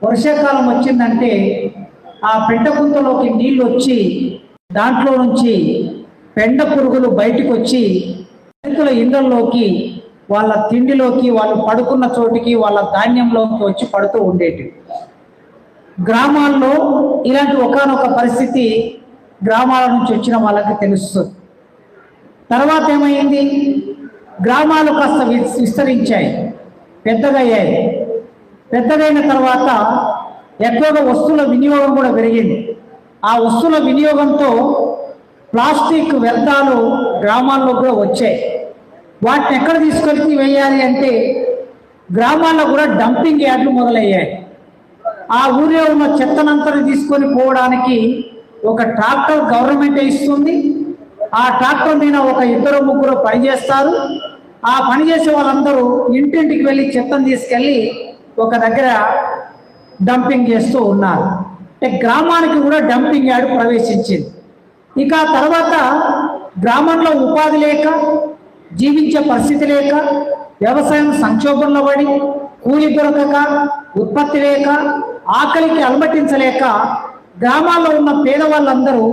వర్షాకాలం వచ్చిందంటే ఆ పెంట గుంతలోకి నీళ్ళు వచ్చి దాంట్లో నుంచి పెండ పురుగులు బయటకు వచ్చి రైతుల ఇళ్లలోకి, వాళ్ళ తిండిలోకి, వాళ్ళు పడుకున్న చోటికి, వాళ్ళ ధాన్యంలోకి వచ్చి పడుతూ ఉండేవి. గ్రామాల్లో ఇలాంటి ఒకానొక పరిస్థితి గ్రామాల నుంచి వచ్చిన వాళ్ళకి తెలుస్తుంది. తర్వాత ఏమైంది, గ్రామాలు కాస్త విస్తరించాయి, పెద్దగయ్యాయి. పెద్దగైన తర్వాత ఎక్కువగా వస్తువుల వినియోగం కూడా పెరిగింది. ఆ వస్తువుల వినియోగంతో ప్లాస్టిక్ వ్యర్థాలు గ్రామాల్లో కూడా వచ్చాయి. వాటిని ఎక్కడ తీసుకెళ్ళి వేయాలి అంటే గ్రామాల్లో కూడా డంపింగ్ యార్డులు మొదలయ్యాయి. ఆ ఊరిలో ఉన్న చెత్తనంతని తీసుకొని పోవడానికి ఒక ట్రాక్టర్ గవర్నమెంట్ ఇస్తుంది. ఆ ట్రాక్టర్ మీద ఒక 2-3 పనిచేస్తారు. ఆ పనిచేసే వాళ్ళందరూ ఇంటింటికి వెళ్ళి చెత్తను తీసుకెళ్ళి ఒక దగ్గర డంపింగ్ చేస్తూ ఉన్నారు. అంటే గ్రామానికి కూడా డంపింగ్ యార్డు ప్రవేశించింది. ఇక తర్వాత గ్రామంలో ఉపాధి లేక, జీవించే పరిస్థితి లేక, వ్యవసాయం సంక్షోభంలో పడి, కూలి దొరకక, ఉత్పత్తి లేక, ఆకలికి అలమటించలేక గ్రామాల్లో ఉన్న పేదవాళ్ళందరూ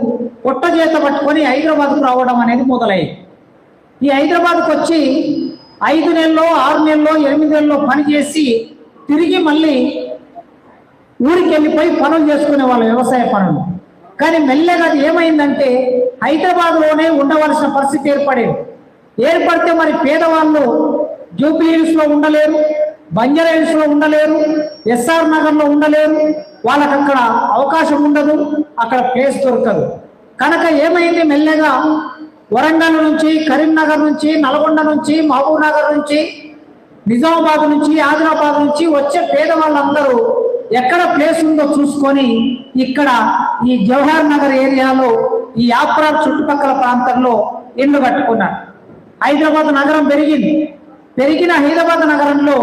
పొట్టజేత పట్టుకొని హైదరాబాద్కు రావడం అనేది మొదలైంది. ఈ హైదరాబాద్కు వచ్చి 5 నెలల్లో, 6 నెలల్లో, 8 నెలల్లో పనిచేసి తిరిగి మళ్ళీ ఊరికి వెళ్ళిపోయి పనులు చేసుకునే వాళ్ళ వ్యవసాయ పనులు. కానీ మెల్లగా అది ఏమైందంటే హైదరాబాద్లోనే ఉండవలసిన పరిస్థితి ఏర్పడితే మరి పేదవాళ్ళు జూబ్లీ హిల్స్లో ఉండలేరు, బంజారా హిల్స్లో ఉండలేరు, ఎస్ఆర్ నగర్లో ఉండలేరు. వాళ్ళకి అక్కడ అవకాశం ఉండదు, అక్కడ ప్లేస్ దొరకదు. కనుక ఏమైంది, మెల్లగా వరంగల్ నుంచి, కరీంనగర్ నుంచి, నల్గొండ నుంచి, మహబూబ్ నగర్ నుంచి, నిజామాబాద్ నుంచి, ఆదిలాబాద్ నుంచి వచ్చే పేదవాళ్ళందరూ ఎక్కడ ప్లేస్ ఉందో చూసుకొని ఇక్కడ ఈ జవహర్ నగర్ ఏరియాలో, ఈ యాప్రాల్ చుట్టుపక్కల ప్రాంతంలో ఇల్లు కట్టుకున్నారు. హైదరాబాద్ నగరం పెరిగిన హైదరాబాద్ నగరంలో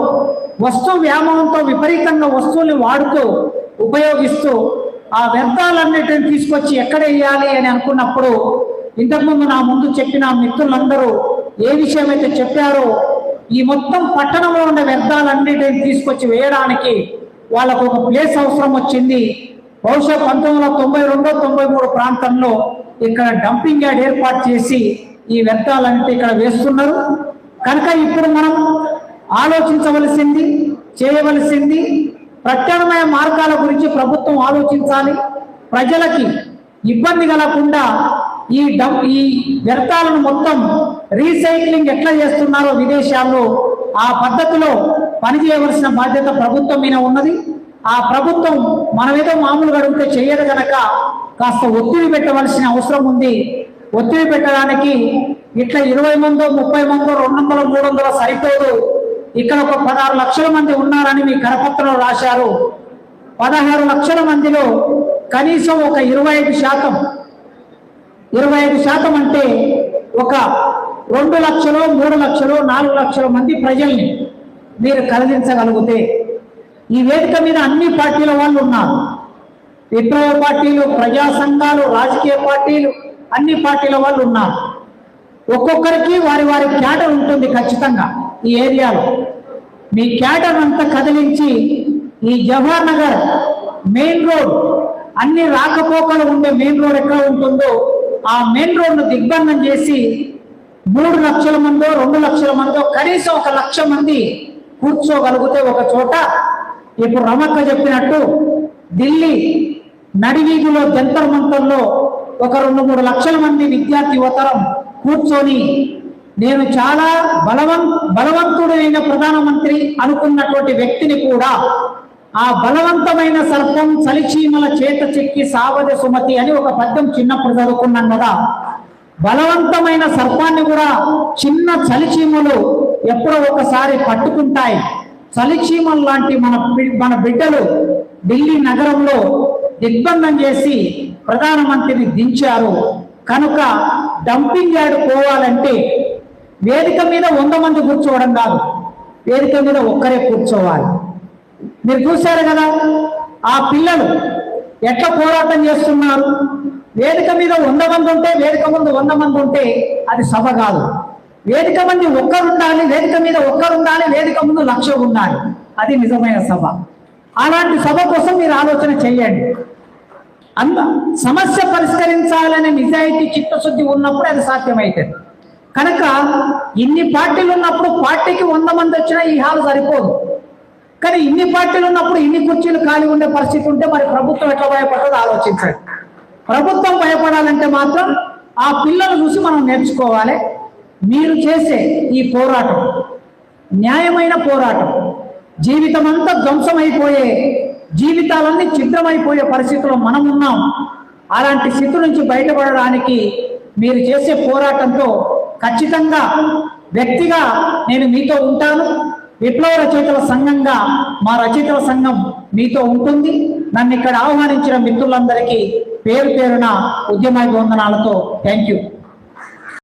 వస్తు వ్యామోహంతో విపరీతంగా వస్తువుల్ని వాడుతూ ఉపయోగిస్తూ ఆ వ్యర్థాలన్నిటిని తీసుకొచ్చి ఎక్కడ వేయాలి అని అనుకున్నప్పుడు ఇంతకుముందు నా ముందు చెప్పిన మిత్రులందరూ ఏ విషయం అయితే చెప్పారో ఈ మొత్తం పట్టణంలో ఉండే వ్యర్థాలన్నిటిని తీసుకొచ్చి వేయడానికి వాళ్ళకు ఒక ప్లేస్ అవసరం వచ్చింది. బహుశా 1992-93 ప్రాంతంలో ఇక్కడ డంపింగ్ యార్డ్ ఏర్పాటు చేసి ఈ వ్యర్థాలన్నిటి ఇక్కడ వేస్తున్నారు. కనుక ఇప్పుడు మనం ఆలోచించవలసింది, చేయవలసింది ప్రత్యామ్నాయ మార్గాల గురించి ప్రభుత్వం ఆలోచించాలి. ప్రజలకి ఇబ్బంది కలగకుండా ఈ వ్యర్థాలను మొత్తం రీసైక్లింగ్ ఎట్లా చేస్తున్నారో విదేశాల్లో ఆ పద్ధతిలో పనిచేయవలసిన బాధ్యత ప్రభుత్వం మీద ఉన్నది. ఆ ప్రభుత్వం మనమేదో మామూలుగా అడిగితే చేయదు కనుక కాస్త ఒత్తిడి పెట్టవలసిన అవసరం ఉంది. ఒత్తిడి పెట్టడానికి ఇట్లా 20 మందో, 30 మందో, 200, 300 సరిపోదు. ఇక్కడ ఒక 16 లక్షల మంది ఉన్నారని మీ కరపత్రంలో రాశారు. 16 లక్షల మందిలో కనీసం ఒక 25% అంటే ఒక 2 లక్షలు, 3 లక్షలు, 4 లక్షల మంది ప్రజల్ని మీరు కదిలించగలిగితే, ఈ వేదిక మీద అన్ని పార్టీల వాళ్ళు ఉన్నారు. విప్లవ పార్టీలు, ప్రజా సంఘాలు, రాజకీయ పార్టీలు, అన్ని పార్టీల వాళ్ళు ఉన్నారు. ఒక్కొక్కరికి వారి క్యాడర్ ఉంటుంది ఖచ్చితంగా. ఈ ఏరియాలో మీ క్యాడర్ అంతా కదిలించి ఈ జవహర్ నగర్ మెయిన్ రోడ్, అన్ని రాకపోకలు ఉండే మెయిన్ రోడ్ ఎక్కడ ఉంటుందో ఆ మెయిన్ రోడ్ను దిగ్బంధం చేసి 3 లక్షల మందో, 2 లక్షల మందో, కనీసం 1 లక్ష మంది కూర్చోగలిగితే ఒక చోట, ఇప్పుడు రమక్క చెప్పినట్టు ఢిల్లీ నడివీధిలో జంతర్ మంతర్లో ఒక 2-3 లక్షల మంది విద్యార్థి యువతరం కూర్చొని నేను చాలా బలవంతుడైన ప్రధానమంత్రి అనుకున్నటువంటి వ్యక్తిని కూడా ఆ బలవంతమైన సర్పం చలిచీమల చేత చెక్కి సావద సుమతి అని ఒక పద్యం చిన్నప్పుడు చదువుకున్నాం కదా. బలవంతమైన సర్పాన్ని కూడా చిన్న చలిచీమలు ఎప్పుడో ఒకసారి పట్టుకుంటాయి. చలిచీమలు లాంటి మన బిడ్డలు ఢిల్లీ నగరంలో దిగ్బంధం చేసి ప్రధానమంత్రిని దించారు. కనుక డంపింగ్ యార్డ్ పోవాలంటే వేదిక మీద 100 మంది కూర్చోవడం కాదు, వేదిక మీద ఒక్కరే కూర్చోవాలి. మీరు చూశారు కదా ఆ పిల్లలు ఎట్లా పోరాటం చేస్తున్నారు. వేదిక మీద 100 మంది ఉంటే, వేదిక ముందు 100 మంది ఉంటే అది సభ కాదు. వేదిక మంది ఒక్కరు ఉండాలి, వేదిక మీద ఒక్కరు ఉండాలి, వేదిక ముందు 1,00,000 ఉండాలి. అది నిజమైన సభ. ఆ అలాంటి సభ కోసం మీరు ఆలోచన చేయండి. సమస్య పరిష్కరించాలనే నిజాయితీ చిత్తశుద్ధి ఉన్నప్పుడు అది సాధ్యమవుతుంది. కనుక ఇన్ని పార్టీలు ఉన్నప్పుడు పార్టీకి 100 మంది వచ్చినా ఈ హాలు సరిపోదు. కానీ ఇన్ని పార్టీలు ఉన్నప్పుడు ఇన్ని కుర్చీలు ఖాళీ ఉండే పరిస్థితి ఉంటే మరి ప్రభుత్వం ఎట్లా భయపడదో ఆలోచించండి. ప్రభుత్వం భయపడాలంటే మాత్రం ఆ పిల్లలు చూసి మనం నేర్చుకోవాలి. మీరు చేసే ఈ పోరాటం న్యాయమైన పోరాటం, జీవితం అంతా ధ్వంసమైపోయే, జీవితాలన్నీ ఛిద్రమైపోయే పరిస్థితుల్లో మనం ఉన్నాం. అలాంటి స్థితి నుంచి బయటపడడానికి మీరు చేసే పోరాటంతో ఖచ్చితంగా వ్యక్తిగా నేను మీతో ఉంటాను. విప్లవ రచయితల సంఘంగా మా రచయితల సంఘం మీతో ఉంటుంది. నన్ను ఇక్కడ ఆహ్వానించిన మిత్రులందరికీ పేరు పేరున ఉద్యమాభివందనాలతో థ్యాంక్ యూ.